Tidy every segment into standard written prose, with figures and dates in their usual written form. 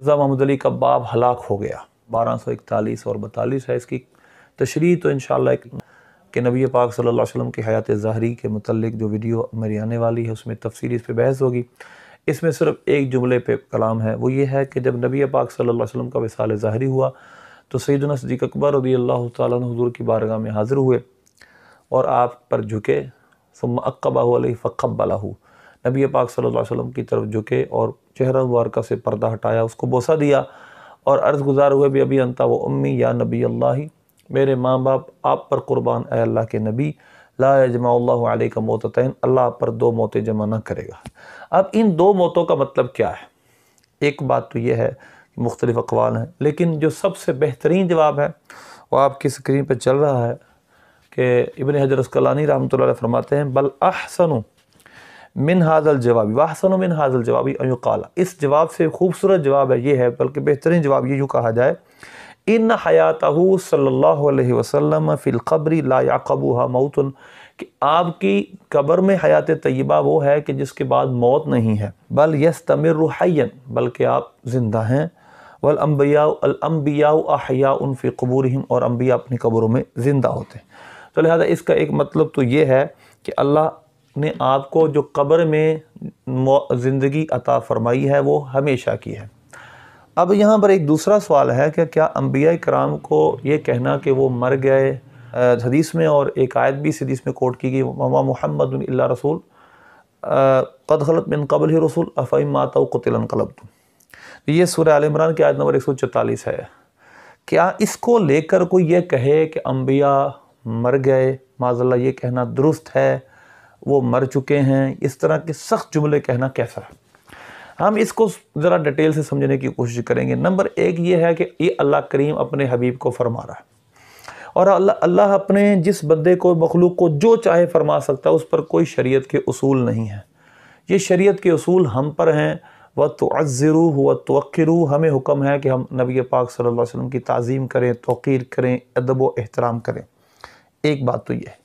مرزا محمد علی کا باپ ہلاک ہو گیا 1241 اور 42 ہے اس کی تشریح تو انشاءاللہ کہ نبی پاک صلی اللہ علیہ وسلم کی حیات ظاہری کے متعلق جو ویڈیو میری آنے والی ہے اس میں تفصیلی اس پہ بحث ہوگی۔ اس میں صرف ایک جملے پہ کلام ہے، وہ یہ ہے کہ جب نبی پاک صلی اللہ علیہ وسلم کا وصال ظاہری ہوا تو سیدنا صدیق اکبر رضی اللہ تعالیٰ عنہ حضور کی بارگاہ میں حاضر ہوئے اور آپ پر جھکے، ثم اقبہ علیہ فقبلہ، نبی پاک صلی اللہ علیہ وسلم کی طرف جھکے اور چہرہ مبارکہ سے پردہ ہٹایا، اس کو بوسہ دیا اور عرض گزار ہوئے بھی ابی انتا و امی یا نبی اللہ، میرے ماں باپ آپ پر قربان اے اللہ کے نبی، لا یجمع اللہ علیک موتتین، اللہ آپ پر دو موتیں جمع نہ کرے گا۔ اب ان دو موتوں کا مطلب کیا ہے؟ ایک بات تو یہ ہے کہ مختلف اقوال ہیں، لیکن جو سب سے بہترین جواب ہے وہ آپ کی سکرین پہ چل رہا ہے کہ ابن حجر عسقلانی رحمۃ اللہ علیہ فرماتے ہیں بل احسن من هذا الجواب واحسن من هذا الجواب ان يقال، اس جواب سے خوبصورت جواب ہے یہ ہے، بلکہ بہترین جواب یہ یوں کہا جائے ان حیاتہ صلی اللہ علیہ وسلم فی القبر لا یعقبها موت، کہ آپ کی قبر میں حیات طیبہ وہ ہے کہ جس کے بعد موت نہیں ہے، بل یستمر حیا، بلکہ آپ زندہ ہیں، والانبیاء احیاء فی قبورہم، اور انبیاء اپنی قبروں میں زندہ ہوتے ہیں۔ تو لہذا اس کا ایک مطلب تو یہ ہے کہ اللہ نے آپ کو جو قبر میں زندگی عطا فرمائی ہے وہ ہمیشہ کی ہے۔ اب یہاں پر ایک دوسرا سوال ہے کہ کیا انبیاء کرام کو یہ کہنا کہ وہ مر گئے، حدیث میں اور ایک آیت بھی اس حدیث میں کوٹ کی گئی وما محمد الا رسول قد خلت من قبلہ رسول افئن مات او قتل انقلبتم، یہ سورہ آل عمران کی آیت نمبر 144 ہے۔ کیا اس کو لے کر کوئی یہ کہے کہ انبیاء مر گئے، معاذ اللہ یہ کہنا درست ہے، وہ مر چکے ہیں؟ اس طرح کے سخت جملے کہنا کیسا ہے؟ ہم اس کو ذرا ڈیٹیل سے سمجھنے کی کوشش کریں گے۔ نمبر ایک یہ ہے کہ یہ اللہ کریم اپنے حبیب کو فرما رہا ہے، اور اللہ اپنے جس بندے کو، مخلوق کو جو چاہے فرما سکتا ہے، اس پر کوئی شریعت کے اصول نہیں ہیں۔ یہ شریعت کے اصول ہم پر ہیں، وَتُعَزِّرُوهُ وَتُوَقِّرُوهُ، ہمیں حکم ہے کہ ہم نبی پاک صلی اللہ علیہ وسلم کی تعظیم کریں، توقیر کریں، ادب و احترام کریں۔ ایک بات تو یہ ہے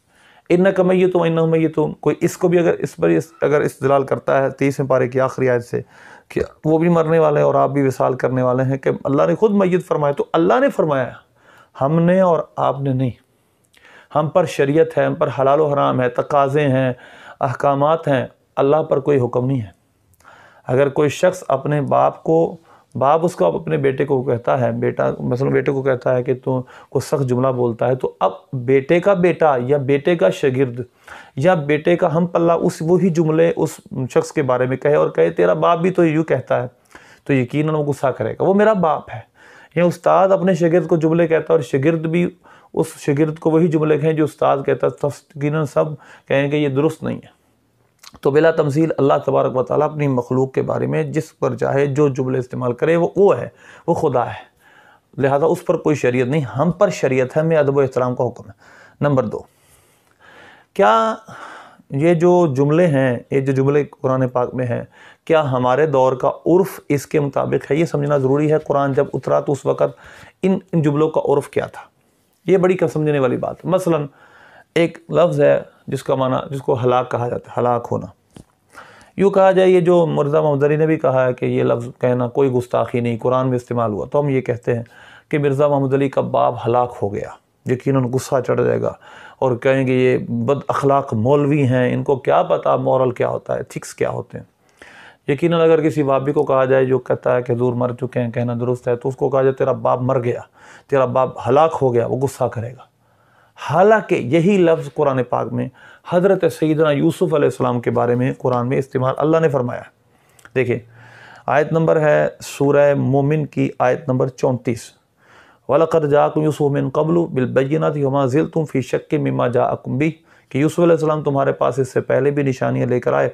اِنَّکَ مَیِّتٌ وَإِنَّهُم مَیِّتُونَ، کوئی اس کو بھی اگر استدلال کرتا ہے 30ویں پارے کی آخری آیت سے کہ وہ بھی مرنے والے ہیں اور آپ بھی وصال کرنے والے ہیں، کہ اللہ نے خود میت فرمایا، تو اللہ نے فرمایا، ہم نے اور آپ نے نہیں۔ ہم پر شریعت ہے، ہم پر حلال و حرام ہے، تقاضے ہیں، احکامات ہیں، اللہ پر کوئی حکم نہیں ہے۔ اگر کوئی شخص اپنے باپ اس کو اپنے بیٹے کو کہتا ہے، مثلا بیٹے کو کہتا ہے کہ تو کو سخت جملہ بولتا ہے، تو اب بیٹے کا بیٹا یا بیٹے کا شاگرد یا بیٹے کا ہم پلہ وہی جملے اس شخص کے بارے میں کہے اور کہے تیرا باپ بھی تو یوں کہتا ہے، تو یقیناً وہ غصہ کرے گا، وہ میرا باپ ہے۔ یا استاد اپنے شاگرد کو جملے کہتا ہے اور شاگرد بھی اس شاگرد کو وہی جملے کہیں جو استاد کہتا ہے، یقیناً سب کہیں کہ یہ درست نہیں ہے۔ تو بلا تمثیل اللہ تبارک و تعالیٰ اپنی مخلوق کے بارے میں جس پر چاہے جو جملے استعمال کرے وہ ہے، وہ خدا ہے، لہذا اس پر کوئی شریعت نہیں، ہم پر شریعت ہے، ہمیں ادب و احترام کا حکم ہے۔ نمبر دو، کیا یہ جو جملے ہیں، یہ جو جملے قرآن پاک میں ہیں، کیا ہمارے دور کا عرف اس کے مطابق ہے؟ یہ سمجھنا ضروری ہے۔ قرآن جب اترا تو اس وقت ان جملوں کا عرف کیا تھا، یہ بڑی سمجھنے والی بات ہے۔ مثلا ایک لفظ ہے جس کا معنی، جس کو ہلاک کہا جاتا ہے، ہلاک ہونا۔ یوں کہا جائے یہ جو مرزا محمد علی نے بھی کہا ہے کہ یہ لفظ کہنا کوئی گستاخی نہیں، قرآن میں استعمال ہوا، تو ہم یہ کہتے ہیں کہ مرزا محمد علی کا باپ ہلاک ہو گیا، یقیناً غصہ چڑھ جائے گا اور کہیں گے یہ بد اخلاق مولوی ہیں، ان کو کیا پتہ مورل کیا ہوتا ہے، ایتھکس کیا ہوتے ہیں۔ یقیناً اگر کسی بابی کو کہا جائے جو کہتا ہے کہ حضور مر چکے ہیں کہنا درست ہے، تو اس کو کہا جائے تیرا باپ مر گیا، تیرا باپ ہلاک ہو گیا، وہ غصہ کرے گا۔ حالانکہ یہی لفظ قرآن پاک میں حضرت سیدنا یوسف علیہ السلام کے بارے میں قرآن میں استعمال اللہ نے فرمایا ہے۔ دیکھیں آیت نمبر ہے سورہ مومن کی آیت نمبر 34، وَلَقَدْ جَاءَكُمْ يُوسُفُ مِن قَبْلُ بِالْبَيِّنَاتِ وَمَا زِلْتُمْ فِي شَكٍّ مِّمَّا جَاءَكُمْ بِهِ، کہ یوسف علیہ السلام تمہارے پاس اس سے پہلے بھی نشانیاں لے کر آئے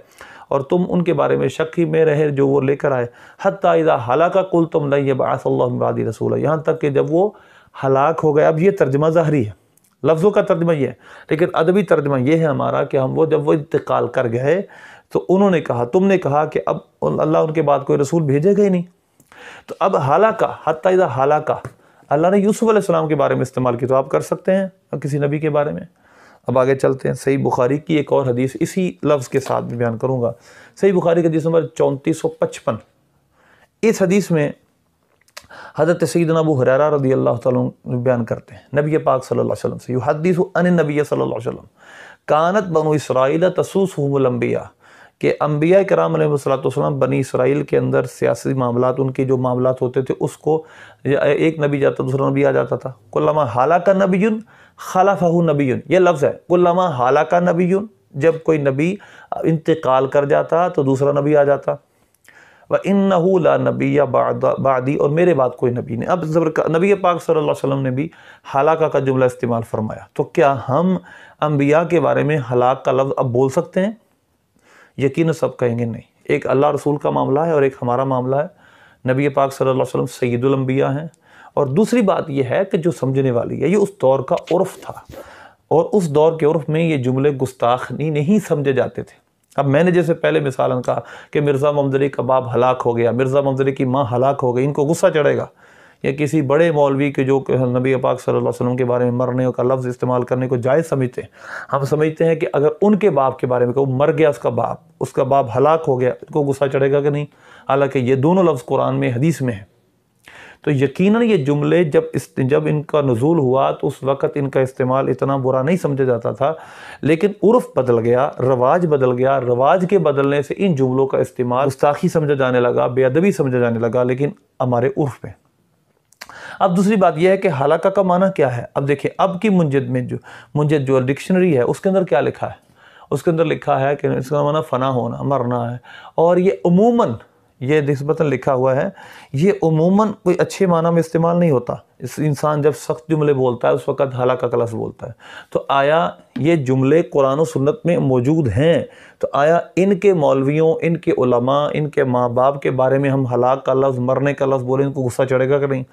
اور تم ان کے بارے میں شک ہی میں رہے جو وہ لے کر آئے، حَتَّى إِذَا هَلَكَ قُلْتُمْ لَن يَبْعَثَ اللَّهُ مِن بَعْدِهِ رَسُولًا، یہاں تک کہ جب وہ ہلاک ہو گئے۔ اب یہ ترجمہ ظاہری ہے، لفظوں کا ترجمہ یہ ہے، لیکن ادبی ترجمہ یہ ہے ہمارا کہ جب وہ انتقال کر گئے تو انہوں نے کہا، تم نے کہا کہ اب اللہ ان کے بعد کوئی رسول بھیجے گا ہی نہیں۔ تو اب ہلاکہ، حتی اذا ہلاکہ، اللہ نے یوسف علیہ السلام کے بارے میں استعمال کی، تو آپ کر سکتے ہیں کسی نبی کے بارے میں۔ اب آگے چلتے ہیں، صحیح بخاری کی ایک اور حدیث اسی لفظ کے ساتھ بھی بیان کروں گا۔ صحیح بخاری کی حدیث نمبر 3455، اس حدیث میں حضرت سیدنا ابو ہریرہ رضی اللہ تعالیٰ عنہ بیان کرتے ہیں نبی پاک صلی اللہ علیہ وسلم سے، یحدث عن النبی صلی اللہ علیہ وسلم کانت بنو اسرائیل تسوسهم الانبیاء، کہ انبیاء کرام علیہ السلام بنی اسرائیل کے اندر سیاسی معاملات، ان کے جو معاملات ہوتے تھے اس کو ایک نبی جاتا دوسرا نبی آ جاتا تھا. کلما ہلاک نبی خلفہ نبی، یہ لفظ ہے کلما ہلاک نبی، جب کوئی نبی انتقال کر جاتا تو دوسرا نبی آ جاتا. وَإِنَّهُ لَا نَبِيَّ بَعْدِي، اور میرے بعد کوئی نبی نہیں. اب نبی پاک صلی اللہ علیہ وسلم نے بھی ہلاکہ کا جملہ استعمال فرمایا، تو کیا ہم انبیاء کے بارے میں ہلاک کا لفظ اب بول سکتے ہیں؟ یقیناً سب کہیں گے نہیں. ایک اللہ رسول کا معاملہ ہے اور ایک ہمارا معاملہ ہے. نبی پاک صلی اللہ علیہ وسلم سید الانبیاء ہیں. اور دوسری بات یہ ہے کہ جو سمجھنے والی ہے، یہ اس دور کا عرف تھا، اور اس دور کے عرف میں یہ جملے گستاخی نہیں سمجھے جاتے تھے. اب میں نے جیسے پہلے مثالاً کہا کہ مرزا محمد علی کا باپ ہلاک ہو گیا، مرزا محمد علی کی ماں ہلاک ہو گئی، ان کو غصہ چڑھے گا. یا کسی بڑے مولوی کے جو نبی پاک صلی اللہ علیہ وسلم کے بارے میں مرنے کا لفظ استعمال کرنے کو جائز سمجھتے ہیں، ہم سمجھتے ہیں کہ اگر ان کے باپ کے بارے میں کہ وہ مر گیا، اس کا باپ ہلاک ہو گیا، ان کو غصہ چڑھے گا کہ نہیں؟ حالانکہ یہ دونوں لفظ قرآن میں حدیث میں ہیں. تو یقیناً یہ جملے جب ان کا نزول ہوا تو اس وقت ان کا استعمال اتنا برا نہیں سمجھا جاتا تھا، لیکن عرف بدل گیا، رواج بدل گیا. رواج کے بدلنے سے ان جملوں کا استعمال گستاخی سمجھا جانے لگا، بے ادبی سمجھا جانے لگا، لیکن ہمارے عرف میں. اب دوسری بات یہ ہے کہ ہلاکہ کا معنی کیا ہے. اب دیکھیں اب کی منجد جو ڈکشنری ہے اس کے اندر کیا لکھا ہے؟ اس کے اندر لکھا ہے کہ اس کا معنی فنا ہونا، مرنا ہے. اور یہ عموماً یہ نسبتاً لکھا ہوا ہے، یہ عموماً کوئی اچھے معنی میں استعمال نہیں ہوتا. انسان جب سخت جملے بولتا ہے اس وقت ہلاکہ کا لفظ بولتا ہے. تو آیا یہ جملے قرآن و سنت میں موجود ہیں؟ تو آیا ان کے مولویوں، ان کے علماء، ان کے ماں باپ کے بارے میں ہم ہلاک کا لفظ، مرنے کا لفظ بولیں، ان کو غصہ چڑھے گا کہ نہیں؟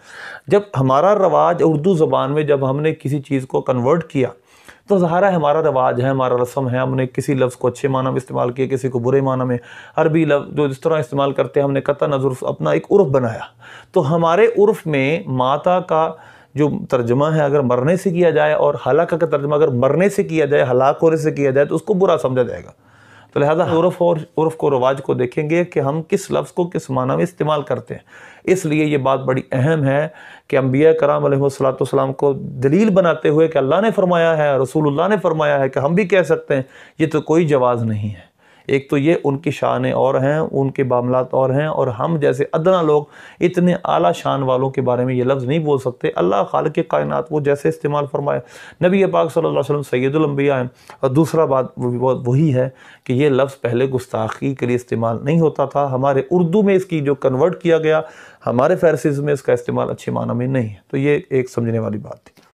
جب ہمارا رواج اردو زبان میں جب ہم نے کسی چیز کو کنورٹ کیا تو ظاہر ہے ہمارا رواج ہے، ہمارا رسم ہے، ہم نے کسی لفظ کو اچھے معنی میں استعمال کیا، کسی کو برے معنی میں. عربی لفظ جو اس طرح استعمال کرتے ہیں ہم نے قطع نظر اپنا ایک عرف بنایا. تو ہمارے عرف میں ماتا کا جو ترجمہ ہے اگر مرنے سے کیا جائے، اور ہلاکہ کا ترجمہ اگر مرنے سے کیا جائے، ہلاک ہونے سے کیا جائے، تو اس کو برا سمجھا جائے گا. تو لہذا عرف کو رواج کو دیکھیں گے کہ ہم کس لفظ کو کس معنی میں استعمال کرتے ہیں. اس لیے یہ بات بڑی اہم ہے کہ انبیاء کرام علیہ السلام کو دلیل بناتے ہوئے کہ اللہ نے فرمایا ہے، رسول اللہ نے فرمایا ہے، کہ ہم بھی کہہ سکتے ہیں، یہ تو کوئی جواز نہیں ہے. ایک تو یہ ان کی شانیں اور ہیں، ان کے معاملات اور ہیں، اور ہم جیسے ادنا لوگ اتنے اعلیٰ شان والوں کے بارے میں یہ لفظ نہیں بول سکتے. اللہ خالق کائنات وہ جیسے استعمال فرمائے. نبی پاک صلی اللہ علیہ وسلم سید الانبیاء ہیں. اور دوسرا بات وہی ہے کہ یہ لفظ پہلے گستاخی کے لیے استعمال نہیں ہوتا تھا. ہمارے اردو میں اس کی جو کنورٹ کیا گیا، ہمارے فارسیز میں اس کا استعمال اچھے معنی میں نہیں ہے. تو یہ ایک سمجھنے والی بات تھی.